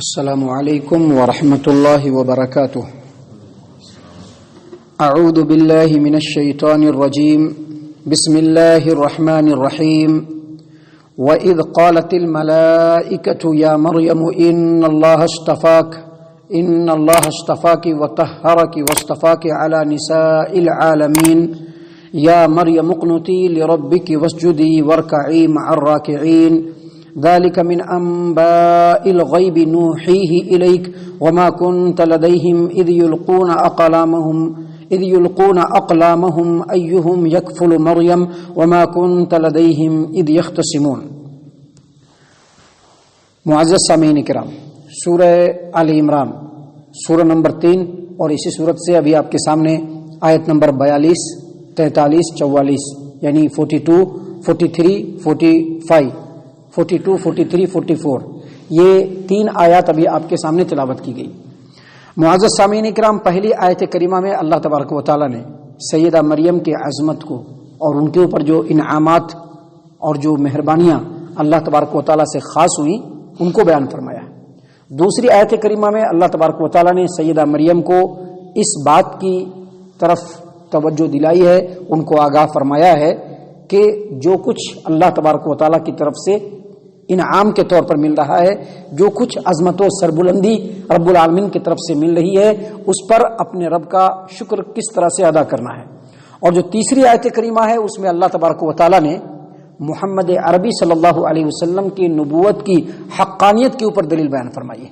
السلام علیکم ورحمۃ اللہ وبرکاتہ. اعوذ باللہ من الشیطان الرجیم. بسم اللہ الرحمن الرحیم. وَإِذْ قَالَتِ الْمَلَائِكَةُ يَا مَرْيَمُ إِنَّ اللَّهَ اشْتَفَاكِ وَطَهَّرَكِ وَاصْطَفَاكِ عَلَى نِسَاءِ الْعَالَمِينَ يَا مَرْيَمُ اقْنُتِي لِرَبِّكِ وَاسْجُدِي وَارْكَعِي مَعَ الرَّاكِعِينَ ذلك من أنباء الغيب نوحيه إليك وما كنت لديهم إذ يلقون أقلامهم أيهم يكفل مريم وما كنت لديهم إذ يختصمون. معزز سامعین کرام، سورہ آل عمران سورہ نمبر 3 اور اسی صورت سے ابھی آپ کے سامنے آیت نمبر 42 43 44 یعنی 42 43 45 42 43 44 یہ 3 آیات ابھی آپ کے سامنے تلاوت کی گئی. معزز سامعین کرام، پہلی آیت کریمہ میں اللہ تبارک و تعالیٰ نے سیدہ مریم کی عظمت کو اور ان کے اوپر جو انعامات اور جو مہربانیاں اللہ تبارک و تعالیٰ سے خاص ہوئیں ان کو بیان فرمایا. دوسری آیت کریمہ میں اللہ تبارک و تعالیٰ نے سیدہ مریم کو اس بات کی طرف توجہ دلائی ہے، ان کو آگاہ فرمایا ہے کہ جو کچھ اللہ تبارک و تعالیٰ کی طرف سے انعام کے طور پر مل رہا ہے، جو کچھ عظمت و سربلندی رب العالمین کی طرف سے مل رہی ہے، اس پر اپنے رب کا شکر کس طرح سے ادا کرنا ہے. اور جو تیسری آیت کریمہ ہے اس میں اللہ تبارک و تعالیٰ نے محمد عربی صلی اللہ علیہ وسلم کی نبوت کی حقانیت کے اوپر دلیل بیان فرمائی ہے.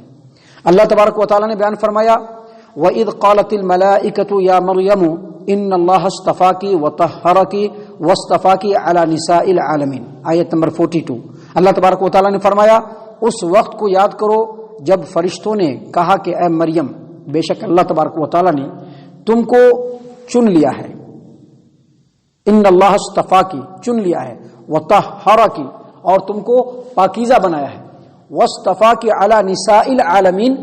اللہ تبارک و تعالیٰ نے بیان فرمایا وَإِذْ قَالَتِ الْمَلَائِكَةُ يَا مَرْيَمُ إِنَّ اللَّهَ اشْتَفَاكِ وَطَهَّرَكِ وَاصْطَفَاكِ عَلَى نِسَاءِ الْعَالَمِينَ. آیت نمبر 42. اللہ تبارک و تعالیٰ نے فرمایا اس وقت کو یاد کرو جب فرشتوں نے کہا کہ اے مریم، بے شک اللہ تبارک و تعالیٰ نے تم کو چن لیا ہے. ان اللہ اصطفاکی، چن لیا ہے، وطہرکی، اور تم کو پاکیزہ بنایا ہے، واصطفاکی علی نساء العالمین،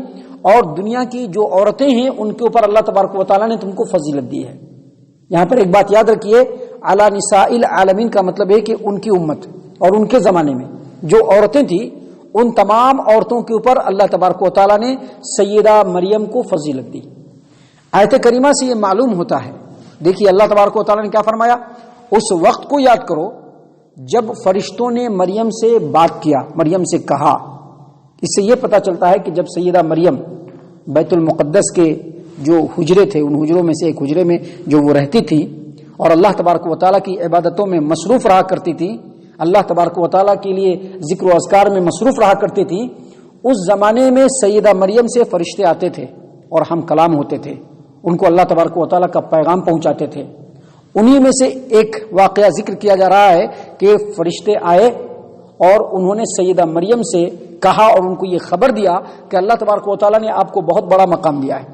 اور دنیا کی جو عورتیں ہیں ان کے اوپر اللہ تبارک و تعالیٰ نے تم کو فضیلت دی ہے. یہاں پر ایک بات یاد رکھیے، علی نساء العالمین کا مطلب ہے کہ ان کی امت اور ان کے زمانے میں جو عورتیں تھیں ان تمام عورتوں کے اوپر اللہ تبارک و تعالیٰ نے سیدہ مریم کو فضیلت دی. آیت کریمہ سے یہ معلوم ہوتا ہے، دیکھیے اللہ تبارک و تعالیٰ نے کیا فرمایا، اس وقت کو یاد کرو جب فرشتوں نے مریم سے بات کیا، مریم سے کہا. اس سے یہ پتہ چلتا ہے کہ جب سیدہ مریم بیت المقدس کے جو حجرے تھے ان حجروں میں سے ایک حجرے میں جو وہ رہتی تھی اور اللہ تبارک و تعالیٰ کی عبادتوں میں مصروف رہا کرتی تھی، اللہ تبارک و تعالیٰ کے لیے ذکر و اذکار میں مصروف رہا کرتی تھی، اس زمانے میں سیدہ مریم سے فرشتے آتے تھے اور ہم کلام ہوتے تھے، ان کو اللہ تبارک و تعالیٰ کا پیغام پہنچاتے تھے. انہی میں سے ایک واقعہ ذکر کیا جا رہا ہے کہ فرشتے آئے اور انہوں نے سیدہ مریم سے کہا اور ان کو یہ خبر دیا کہ اللہ تبارک و تعالیٰ نے آپ کو بہت بڑا مقام دیا ہے،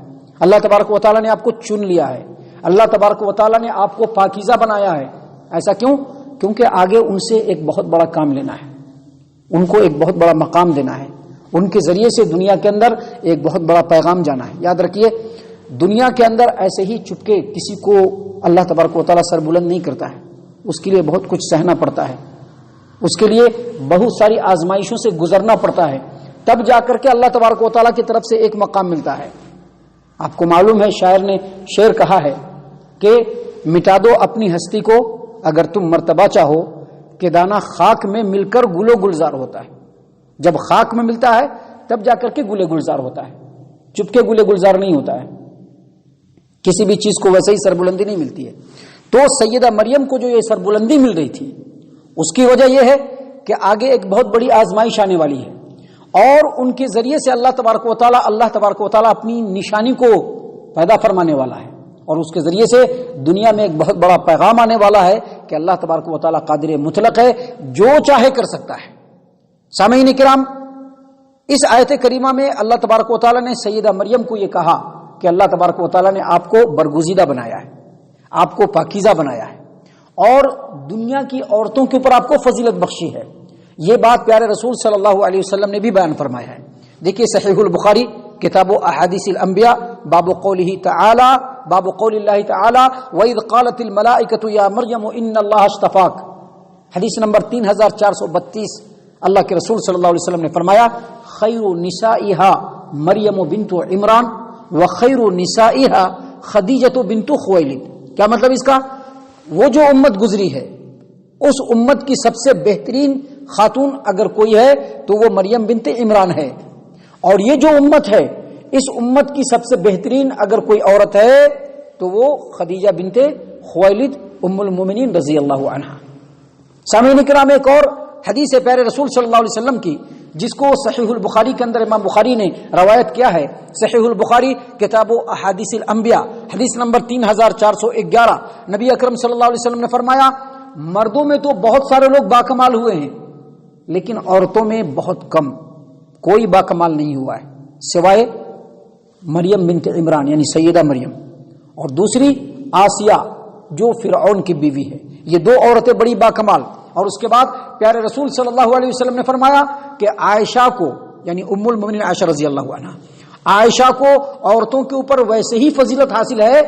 اللہ تبارک و تعالیٰ نے آپ کو چن لیا ہے، اللہ تبارک و تعالیٰ نے آپ کو پاکیزہ بنایا ہے. ایسا کیوں؟ کیونکہ آگے ان سے ایک بہت بڑا کام لینا ہے، ان کو ایک بہت بڑا مقام دینا ہے، ان کے ذریعے سے دنیا کے اندر ایک بہت بڑا پیغام جانا ہے. یاد رکھیے دنیا کے اندر ایسے ہی چپکے کسی کو اللہ تبارک و تعالیٰ سر بلند نہیں کرتا ہے، اس کے لیے بہت کچھ سہنا پڑتا ہے، اس کے لیے بہت ساری آزمائشوں سے گزرنا پڑتا ہے، تب جا کر کے اللہ تبارک و تعالیٰ کی طرف سے ایک مقام ملتا ہے. آپ کو معلوم ہے شاعر نے شعر کہا ہے کہ مٹا دو اپنی ہستی کو اگر تم مرتبہ چاہو کہ دانا خاک میں مل کر گل و گلزار ہوتا ہے. جب خاک میں ملتا ہے تب جا کر کے گل گلزار ہوتا ہے، چپکے گل گلزار نہیں ہوتا ہے، کسی بھی چیز کو ویسے ہی سربلندی نہیں ملتی ہے. تو سیدہ مریم کو جو یہ سربلندی مل رہی تھی اس کی وجہ یہ ہے کہ آگے ایک بہت بڑی آزمائش آنے والی ہے اور ان کے ذریعے سے اللہ تبارک و تعالیٰ اپنی نشانی کو پیدا فرمانے والا ہے اور اس کے ذریعے سے دنیا میں ایک بہت بڑا پیغام آنے والا ہے کہ اللہ تبارک و تعالیٰ قادر مطلق ہے، جو چاہے کر سکتا ہے. سامعین کرام، اس آیت کریمہ میں اللہ تبارک و تعالیٰ نے سیدہ مریم کو یہ کہا کہ اللہ تبارک و تعالیٰ نے آپ کو برگزیدہ بنایا ہے، آپ کو پاکیزہ بنایا ہے اور دنیا کی عورتوں کے اوپر آپ کو فضیلت بخشی ہے. یہ بات پیارے رسول صلی اللہ علیہ وسلم نے بھی بیان فرمایا ہے. دیکھیے صحیح البخاری کتاب احادیث الانبیاء باب قوله تعالی، باب قول اللہ تعالی وَإِذْ قَالَتِ الْمَلَائِكَةُ يَا مَرْيَمُ إِنَّ اللَّهَ اشْتَفَاكِ، حدیث نمبر 3432 اللہ کے رسول صلی اللہ علیہ وسلم نے فرمایا خیر نسائها مریم بنت عمران وخیر نسائها خدیجہ بنت خویلد. کیا مطلب اس کا؟ وہ جو امت گزری ہے اس امت کی سب سے بہترین خاتون اگر کوئی ہے تو وہ مریم بنت عمران ہے، اور یہ جو امت ہے اس امت کی سب سے بہترین اگر کوئی عورت ہے تو وہ خدیجہ بنت خویلد ام المومنین رضی اللہ عنہا. سامعین کرام، ایک اور حدیث ہے پیارے رسول صلی اللہ علیہ وسلم کی جس کو صحیح البخاری کے اندر امام بخاری نے روایت کیا ہے. صحیح البخاری کتاب احادیث الانبیاء حدیث نمبر 3411. نبی اکرم صلی اللہ علیہ وسلم نے فرمایا مردوں میں تو بہت سارے لوگ باکمال ہوئے ہیں لیکن عورتوں میں بہت کم، کوئی باکمال نہیں ہوا ہے سوائے مریم بنت عمران یعنی سیدہ مریم، اور دوسری آسیہ جو فرعون کی بیوی ہے. یہ دو عورتیں بڑی باکمال. اور اس کے بعد پیارے رسول صلی اللہ علیہ وسلم نے فرمایا کہ عائشہ کو یعنی ام المؤمنین عائشہ رضی اللہ عنہا، عائشہ کو عورتوں کے اوپر ویسے ہی فضیلت حاصل ہے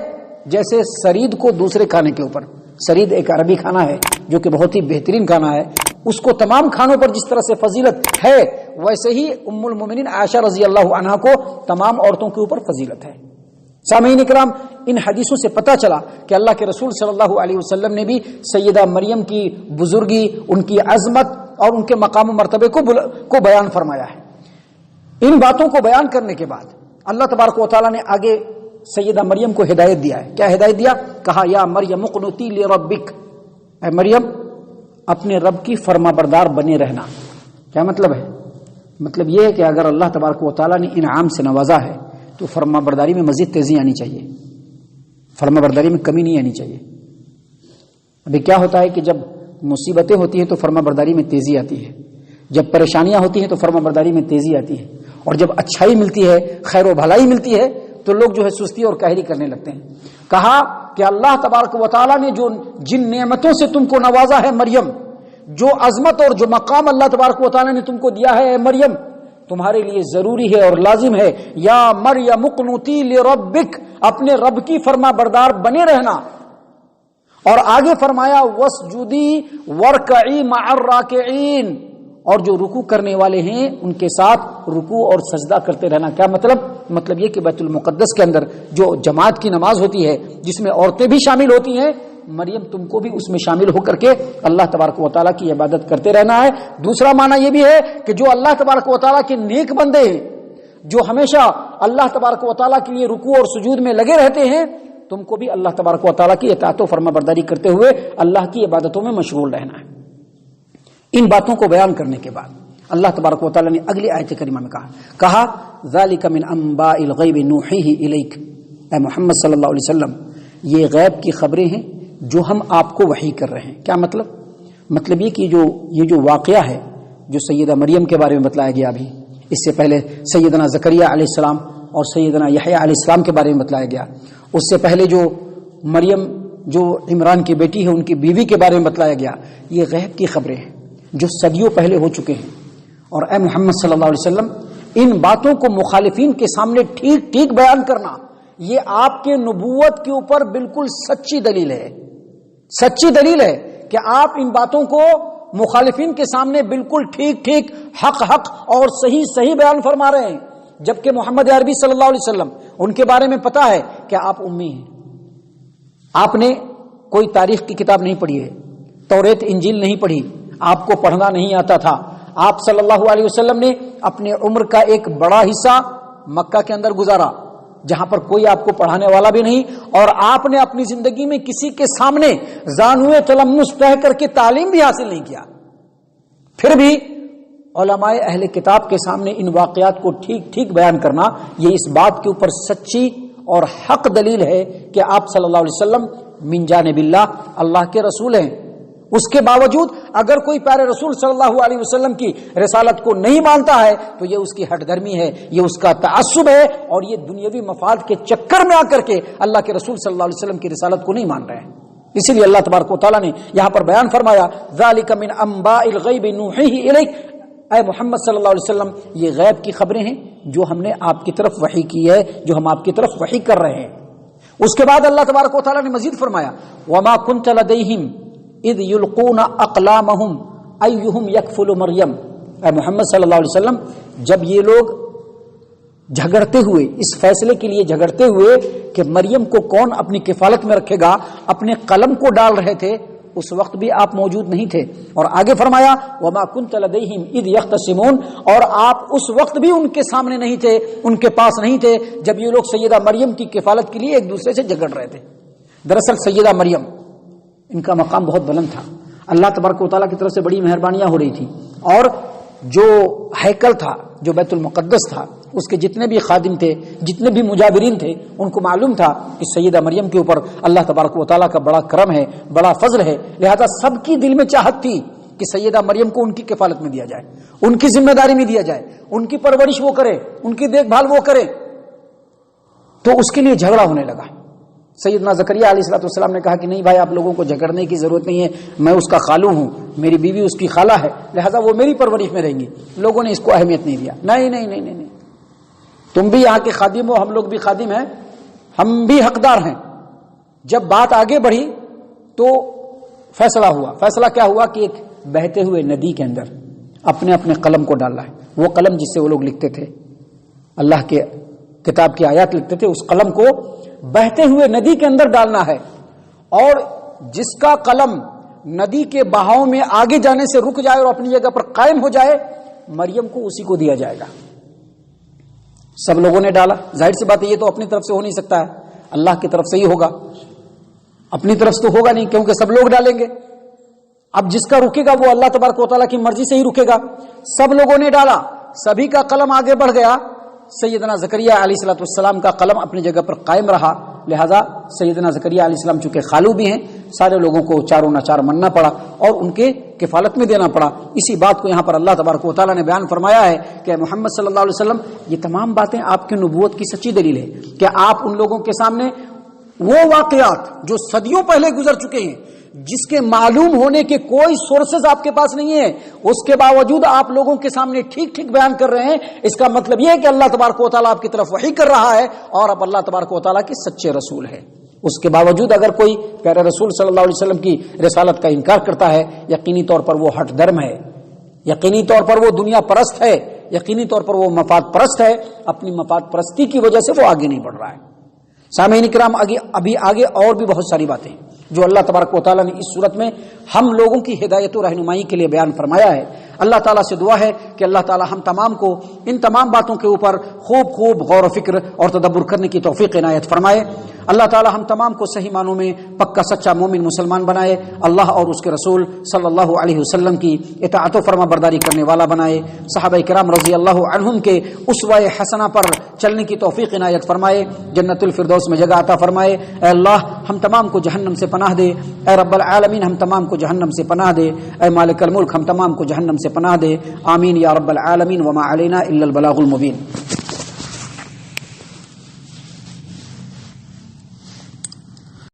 جیسے سرید کو دوسرے کھانے کے اوپر. سرید ایک عربی کھانا ہے جو کہ بہت ہی بہترین کھانا ہے، اس کو تمام کھانوں پر جس طرح سے فضیلت ہے ویسے ہی ام المؤمنین عائشہ رضی اللہ عنہا کو تمام عورتوں کے اوپر فضیلت ہے. سامعین کرام، ان حدیثوں سے پتہ چلا کہ اللہ کے رسول صلی اللہ علیہ وسلم نے بھی سیدہ مریم کی بزرگی، ان کی عظمت اور ان کے مقام و مرتبے کو بیان فرمایا ہے. ان باتوں کو بیان کرنے کے بعد اللہ تبارک و تعالیٰ نے آگے سیدہ مریم کو ہدایت دیا ہے. کیا ہدایت دیا؟ کہا یا مریم اقنتی لربک، اے مریم اپنے رب کی فرما بردار بنے رہنا. کیا مطلب ہے؟ مطلب یہ ہے کہ اگر اللہ تبارک و تعالیٰ نے انعام سے نوازا ہے تو فرما برداری میں مزید تیزی آنی چاہیے، فرما برداری میں کمی نہیں آنی چاہیے. ابھی کیا ہوتا ہے کہ جب مصیبتیں ہوتی ہیں تو فرما برداری میں تیزی آتی ہے، جب پریشانیاں ہوتی ہیں تو فرما برداری میں تیزی آتی ہے، اور جب اچھائی ملتی ہے، خیر و بھلائی ملتی ہے تو لوگ جو ہے سستی اور کاہلی کرنے لگتے ہیں. کہا کہ اللہ تبارک و تعالیٰ نے جو جن نعمتوں سے تم کو نوازا ہے مریم، جو عظمت اور جو مقام اللہ تبارک و تعالیٰ نے تم کو دیا ہے اے مریم، تمہارے لیے ضروری ہے اور لازم ہے یا مریم اقنتی لربک، اپنے رب کی فرما بردار بنے رہنا. اور آگے فرمایا واسجدی ورکعی مع الراکعین، اور جو رکوع کرنے والے ہیں ان کے ساتھ رکوع اور سجدہ کرتے رہنا. کیا مطلب؟ مطلب یہ کہ بیت المقدس کے اندر جو جماعت کی نماز ہوتی ہے جس میں عورتیں بھی شامل ہوتی ہیں، مریم تم کو بھی اس میں شامل ہو کر کے اللہ تبارک و تعالیٰ کی عبادت کرتے رہنا ہے. دوسرا معنی یہ بھی ہے کہ جو اللہ تبارک و تعالیٰ کے نیک بندے ہیں، جو ہمیشہ اللہ تبارک و تعالیٰ کے لیے رکوع اور سجود میں لگے رہتے ہیں، تم کو بھی اللہ تبارک و تعالیٰ کی اطاعت و فرما برداری کرتے ہوئے اللہ کی عبادتوں میں مشغول رہنا ہے. ان باتوں کو بیان کرنے کے بعد اللہ تبارک و تعالیٰ نے اگلی آیت کریمہ میں کہا ذالک من انباء الغیب نوحیہ الیک، اے محمد صلی اللہ علیہ وسلم یہ غیب کی خبریں ہیں جو ہم آپ کو وحی کر رہے ہیں. کیا مطلب؟ مطلب یہ کہ یہ جو واقعہ ہے جو سیدہ مریم کے بارے میں بتلایا گیا، ابھی اس سے پہلے سیدنا زکریا علیہ السلام اور سیدنا یحییٰ علیہ السلام کے بارے میں بتلایا گیا، اس سے پہلے جو مریم جو عمران کی بیٹی ہے ان کی بیوی کے بارے میں بتلایا گیا، یہ غیب کی خبریں ہیں جو صدیوں پہلے ہو چکے ہیں. اور اے محمد صلی اللہ علیہ وسلم ان باتوں کو مخالفین کے سامنے ٹھیک ٹھیک بیان کرنا یہ آپ کے نبوت کے اوپر بالکل سچی دلیل ہے. سچی دلیل ہے کہ آپ ان باتوں کو مخالفین کے سامنے بالکل ٹھیک ٹھیک حق حق اور صحیح صحیح بیان فرما رہے ہیں. جبکہ محمد عربی صلی اللہ علیہ وسلم ان کے بارے میں پتا ہے کہ آپ امی ہیں، آپ نے کوئی تاریخ کی کتاب نہیں پڑھی ہے، توریت انجیل نہیں پڑھی، آپ کو پڑھنا نہیں آتا تھا. آپ صلی اللہ علیہ وسلم نے اپنے عمر کا ایک بڑا حصہ مکہ کے اندر گزارا جہاں پر کوئی آپ کو پڑھانے والا بھی نہیں، اور آپ نے اپنی زندگی میں کسی کے سامنے زانوے تلمس تہ کر کے تعلیم بھی حاصل نہیں کیا. پھر بھی علماء اہل کتاب کے سامنے ان واقعات کو ٹھیک ٹھیک بیان کرنا یہ اس بات کے اوپر سچی اور حق دلیل ہے کہ آپ صلی اللہ علیہ وسلم من جانب اللہ، اللہ کے رسول ہیں. اس کے باوجود اگر کوئی پیارے رسول صلی اللہ علیہ وسلم کی رسالت کو نہیں مانتا ہے تو یہ اس کی ہٹ دھرمی ہے، یہ اس کا تعصب ہے، اور یہ دنیاوی مفاد کے چکر میں آ کر کے اللہ کے رسول صلی اللہ علیہ وسلم کی رسالت کو نہیں مان رہے ہیں. اسی لیے اللہ تبارک و تعالیٰ نے یہاں پر بیان فرمایا ذالک من انباء الغیب نوحیہ الیک، اے محمد صلی اللہ علیہ وسلم یہ غیب کی خبریں ہیں جو ہم نے آپ کی طرف وحی کی ہے، جو ہم آپ کی طرف وحی کر رہے ہیں. اس کے بعد اللہ تبارک و تعالیٰ نے مزید فرمایا وما كنت لديهم اذ يلقون اقلامهم ايهم يكفل مريم اے محمد صلی اللہ علیہ وسلم جب یہ لوگ جھگڑتے ہوئے اس فیصلے کے لیے جھگڑتے ہوئے کہ مریم کو کون اپنی کفالت میں رکھے گا اپنے قلم کو ڈال رہے تھے اس وقت بھی آپ موجود نہیں تھے. اور آگے فرمایا وما كنت لديهم اذ يختصمون، اور آپ اس وقت بھی ان کے سامنے نہیں تھے، ان کے پاس نہیں تھے جب یہ لوگ سیدہ مریم کی کفالت کے لیے ایک دوسرے سے جھگڑ رہے تھے. دراصل سیدہ مریم ان کا مقام بہت بلند تھا، اللہ تبارک و تعالیٰ کی طرف سے بڑی مہربانیاں ہو رہی تھی، اور جو ہیکل تھا، جو بیت المقدس تھا، اس کے جتنے بھی خادم تھے، جتنے بھی مجاورین تھے، ان کو معلوم تھا کہ سیدہ مریم کے اوپر اللہ تبارک و تعالیٰ کا بڑا کرم ہے، بڑا فضل ہے، لہذا سب کی دل میں چاہت تھی کہ سیدہ مریم کو ان کی کفالت میں دیا جائے، ان کی ذمہ داری میں دیا جائے، ان کی پرورش وہ کرے، ان کی دیکھ بھال وہ کرے. تو اس کے لیے جھگڑا ہونے لگا. سیدنا زکریا علیہ الصلوۃ والسلام نے کہا کہ نہیں بھائی، آپ لوگوں کو جھگڑنے کی ضرورت نہیں ہے، میں اس کا خالو ہوں، میری بیوی اس کی خالہ ہے، لہذا وہ میری پرورش میں رہیں گی. لوگوں نے اس کو اہمیت نہیں دیا. نہیں نہیں نہیں نہیں، تم بھی یہاں کے خادم ہو، ہم لوگ بھی خادم ہیں، ہم بھی حقدار ہیں. جب بات آگے بڑھی تو فیصلہ ہوا. فیصلہ کیا ہوا کہ ایک بہتے ہوئے ندی کے اندر اپنے اپنے قلم کو ڈالنا ہے. وہ قلم جس سے وہ لوگ لکھتے تھے، اللہ کے کتاب کی آیات لکھتے تھے، اس قلم کو بہتے ہوئے ندی کے اندر ڈالنا ہے، اور جس کا قلم ندی کے بہاؤ میں آگے جانے سے رک جائے اور اپنی جگہ پر قائم ہو جائے، مریم کو اسی کو دیا جائے گا. سب لوگوں نے ڈالا. ظاہر سی بات ہے یہ تو اپنی طرف سے ہو نہیں سکتا ہے، اللہ کی طرف سے ہی ہوگا، اپنی طرف سے تو ہوگا نہیں کیونکہ سب لوگ ڈالیں گے. اب جس کا رکے گا وہ اللہ تبارک و تعالیٰ کی مرضی سے ہی رکے گا. سب لوگوں نے ڈالا، سبھی کا قلم آگے بڑھ گیا. سیدنا زکریا علیہ الصلوۃ والسلام کا قلم اپنی جگہ پر قائم رہا. لہذا سیدنا زکریا علیہ السلام چونکہ خالو بھی ہیں، سارے لوگوں کو چاروں ناچار مننا پڑا اور ان کے کفالت میں دینا پڑا. اسی بات کو یہاں پر اللہ تبارک و تعالیٰ نے بیان فرمایا ہے کہ محمد صلی اللہ علیہ وسلم یہ تمام باتیں آپ کی نبوت کی سچی دلیل ہے کہ آپ ان لوگوں کے سامنے وہ واقعات جو صدیوں پہلے گزر چکے ہیں، جس کے معلوم ہونے کے کوئی سورسز آپ کے پاس نہیں ہے، اس کے باوجود آپ لوگوں کے سامنے ٹھیک ٹھیک بیان کر رہے ہیں. اس کا مطلب یہ ہے کہ اللہ تبارک و تعالیٰ آپ کی طرف وحی کر رہا ہے اور آپ اللہ تبارک و تعالیٰ کے سچے رسول ہیں. اس کے باوجود اگر کوئی پیارے رسول صلی اللہ علیہ وسلم کی رسالت کا انکار کرتا ہے، یقینی طور پر وہ ہٹ درم ہے، یقینی طور پر وہ دنیا پرست ہے، یقینی طور پر وہ مفاد پرست ہے. اپنی مفاد پرستی کی وجہ سے وہ آگے نہیں بڑھ رہا ہے. سامعین کرام، ابھی آگے اور بھی بہت ساری باتیں جو اللہ تبارک و تعالیٰ نے اس صورت میں ہم لوگوں کی ہدایت و رہنمائی کے لیے بیان فرمایا ہے. اللہ تعالیٰ سے دعا ہے کہ اللہ تعالیٰ ہم تمام کو ان تمام باتوں کے اوپر خوب غور و فکر اور تدبر کرنے کی توفیق عنایت فرمائے. اللہ تعالیٰ ہم تمام کو صحیح معنوں میں پکا سچا مومن مسلمان بنائے. اللہ اور اس کے رسول صلی اللہ علیہ وسلم کی اطاعت و فرما برداری کرنے والا بنائے. صحابہ کرام رضی اللہ عنہم کے اسوہ حسنہ پر چلنے کی توفیق عنایت فرمائے. جنت الفردوس میں جگہ عطا فرمائے. اے اللہ ہم تمام کو جہنم سے پناہ دے. اے رب العالمین ہم تمام کو جہنم سے پناہ دے. اے مالک الملک ہم تمام کو جہنم سے پناہ دے. آمین یا رب العالمین. وما علینا الا البلاغ المبین.